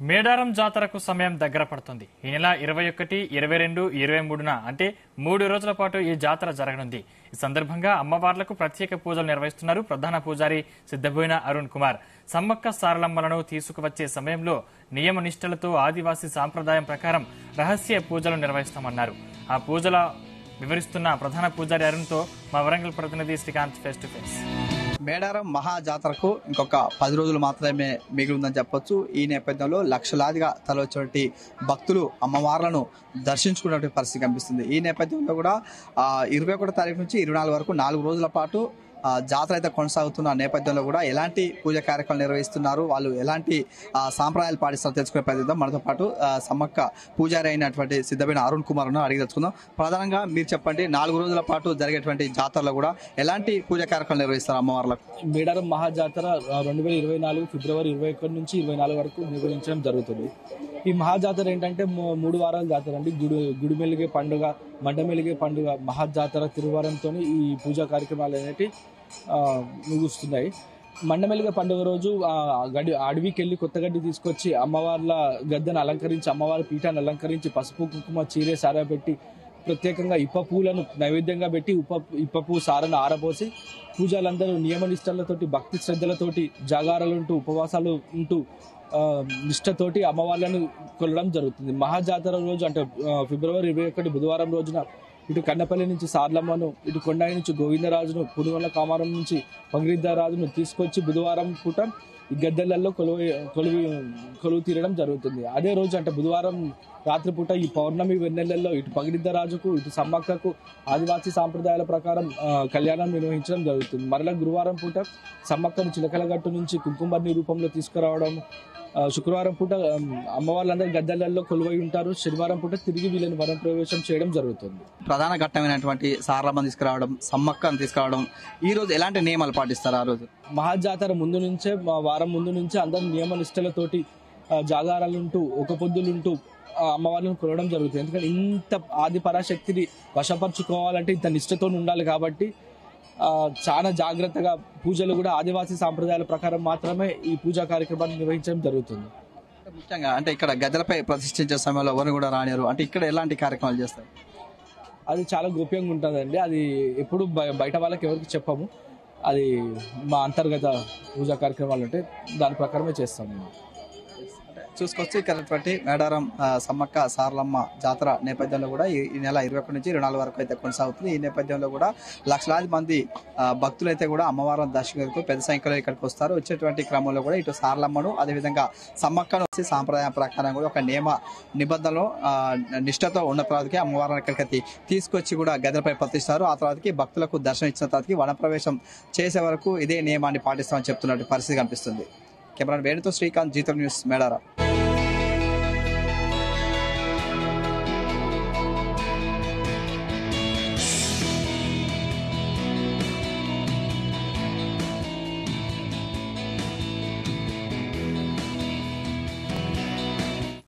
మేడారం జాతరకు సమయం దగ్గర పడుతుంది. ఈ నెల 21, 22, 23న అంటే 3 రోజుల పాటు ఈ జాతర జరగనుంది. ఈ సందర్భంగా అమ్మవార్లకు ప్రత్యేక పూజలు నిర్వహిస్తున్నారు. ప్రధాన పూజారి సిద్ధబోయిన అరుణ్ కుమార్ సమ్మక్క సారలమ్మలను తీసుకువచ్చే సమయంలో నియమ నిష్టలతో ఆదివాసీ సాంప్రదాయం ప్రకారం రహస్య పూజలు నిర్వహిస్తామన్నారు. ఆ పూజల వివరిస్తున్న ప్రధాన పూజారి అరుణ్తో మా వరంగల్ ప్రతినిధి Srikanth face to face. Medaram మహా జాతరకు ఇంకొక 10 రోజులు మాత్రమే మిగిలిందని చెప్పొచ్చు. ఈ నేపథ్యంలో లక్షలాదిగా తరలివచ్చేటువంటి భక్తులు అమ్మవార్లను దర్శించుకున్నటువంటి పరిస్థితి కనిపిస్తుంది. ఈ నేపథ్యంలో కూడా 21 తారీఖు నుంచి 24 వరకు 4 రోజుల పాటు జాతర అయితే కొనసాగుతున్న నేపథ్యంలో కూడా ఎలాంటి పూజ కార్యక్రమాలు నిర్వహిస్తున్నారు, వాళ్ళు ఎలాంటి సాంప్రదాయాలు పాటిస్తారో తెలుసుకునే ప్రయత్నిద్దాం. మనతో పాటు సమ్మక్క పూజారి అయినటువంటి సిద్ధమైన అరుణ్ కుమార్ అడిగి తెలుసుకుందాం. ప్రధానంగా మీరు చెప్పండి, 4 రోజుల పాటు జరిగేటువంటి జాతరలో కూడా ఎలాంటి పూజ కార్యక్రమాలు నిర్వహిస్తారు అమ్మవార్లకు? మేడారం మహా జాతర 2024 ఫిబ్రవరి 21 నుంచి 24 వరకు నిర్వహించడం జరుగుతుంది. ఈ మహాజాతర ఏంటంటే 3 వారాల జాతర అండి. గుడిమెలిగే పండుగ, మండమెలిగే పండుగ, మహాజాతర తిరువారంతో ఈ పూజా కార్యక్రమాలు అనేవి ముగుస్తున్నాయి. మండమెలిగే పండుగ రోజు అడవికి వెళ్ళి కొత్త గడ్డి తీసుకొచ్చి అమ్మవార్ల గద్దెను అలంకరించి, అమ్మవారి పీఠాన్ని అలంకరించి, పసుపు కుంకుమ చీరే సారా పెట్టి ప్రత్యేకంగా ఇప్ప పూలను నైవేద్యంగా పెట్టి ఇప్ప పువ్వు సారను ఆరబోసి పూజలందరూ నియమనిష్టలతోటి భక్తి శ్రద్ధలతోటి జాగారాలుంటూ ఉపవాసాలు ఉంటూ నిష్టతోటి అమ్మవార్లను కొలడం జరుగుతుంది. మహాజాతర రోజు అంటే ఫిబ్రవరి 21 బుధవారం రోజున ఇటు కన్నపల్లి నుంచి సార్లమ్మను, ఇటు కొండాయి నుంచి గోవిందరాజును, పునుగొండ కామారం నుంచి పంగిరిద్దరాజును తీసుకొచ్చి బుధవారం పూట ఈ గద్దెలలో కొలువు తీరడం జరుగుతుంది. అదే రోజు అంటే బుధవారం రాత్రిపూట ఈ పౌర్ణమి వెన్నెలల్లో ఇటు పగిడిద్దరాజుకు, ఇటు సమ్మక్కకు ఆదివాసీ సాంప్రదాయాల ప్రకారం కళ్యాణం నిర్వహించడం జరుగుతుంది. మరలా గురువారం పూట సమ్మక్కను చిలకలగట్టు నుంచి కుంకుమర్ని రూపంలో తీసుకురావడం, శుక్రవారం పూట అమ్మవార్లందరూ గద్దెలలో కొలువై ఉంటారు. శనివారం పూట తిరిగి వీళ్ళని వనం ప్రవేశం చేయడం జరుగుతుంది. ప్రధాన ఘట్టమైనటువంటి సారలమ్మను తీసుకురావడం, సమ్మక్కను తీసుకురావడం, ఈ రోజు ఎలాంటి నియమాలు పాటిస్తారు? ఆ రోజు మహాజాతర ముందు నుంచే, వారం ముందు నుంచే అందరూ నియమ నిష్టలతోటి జాగారాలుంటూ, ఒక పొద్దులుంటూ అమ్మవారిని కొలవడం జరుగుతుంది. ఎందుకంటే ఇంత ఆది పరాశక్తిని వశపరుచుకోవాలంటే ఇంత నిష్టతో ఉండాలి కాబట్టి చాలా జాగ్రత్తగా పూజలు కూడా ఆదివాసీ సాంప్రదాయాల ప్రకారం మాత్రమే ఈ పూజా కార్యక్రమాన్ని నిర్వహించడం జరుగుతుంది. ముఖ్యంగా అంటే ఇక్కడ గద్దెలపై ప్రతిష్ఠించే సమయంలో ఎవరిని కూడా రానిరు, అంటే ఇక్కడ ఎలాంటి కార్యక్రమాలు చేస్తారు? అది చాలా గోప్యంగా ఉంటుందండి. అది ఎప్పుడు బయట వాళ్ళకి ఎవరికి చెప్పము. అది మా అంతర్గత పూజా కార్యక్రమాలు అంటే దాని ప్రకారమే చేస్తాము. చూసుకొచ్చి ఇక్కడ మేడారం సమ్మక్క సారలమ్మ జాతర నేపథ్యంలో కూడా ఈ నెల 21 నుంచి 24 వరకు అయితే కొనసాగుతుంది. ఈ నేపథ్యంలో కూడా లక్షలాది మంది భక్తులు అయితే కూడా అమ్మవారిని దర్శించేందుకు పెద్ద సంఖ్యలో ఇక్కడికి వస్తారు. వచ్చేటువంటి క్రమంలో కూడా ఇటు సారలమ్మను, అదేవిధంగా సమ్మక్కను సాంప్రదాయం ప్రకారం కూడా ఒక నియమ నిబంధనలు నిష్టతో ఉన్న తర్వాతకి అమ్మవారిని ఇక్కడికి తీసుకొచ్చి కూడా గద్దెలపై ప్రతిస్తారు. ఆ తర్వాతకి భక్తులకు దర్శనం ఇచ్చిన తర్వాతకి వనప్రవేశం చేసే వరకు ఇదే నియమాన్ని పాటిస్తామని చెప్తున్నట్టు పరిస్థితి కనిపిస్తుంది. కెమెరా వేణుతో శ్రీకాంత్, జీతం న్యూస్, మేడారం.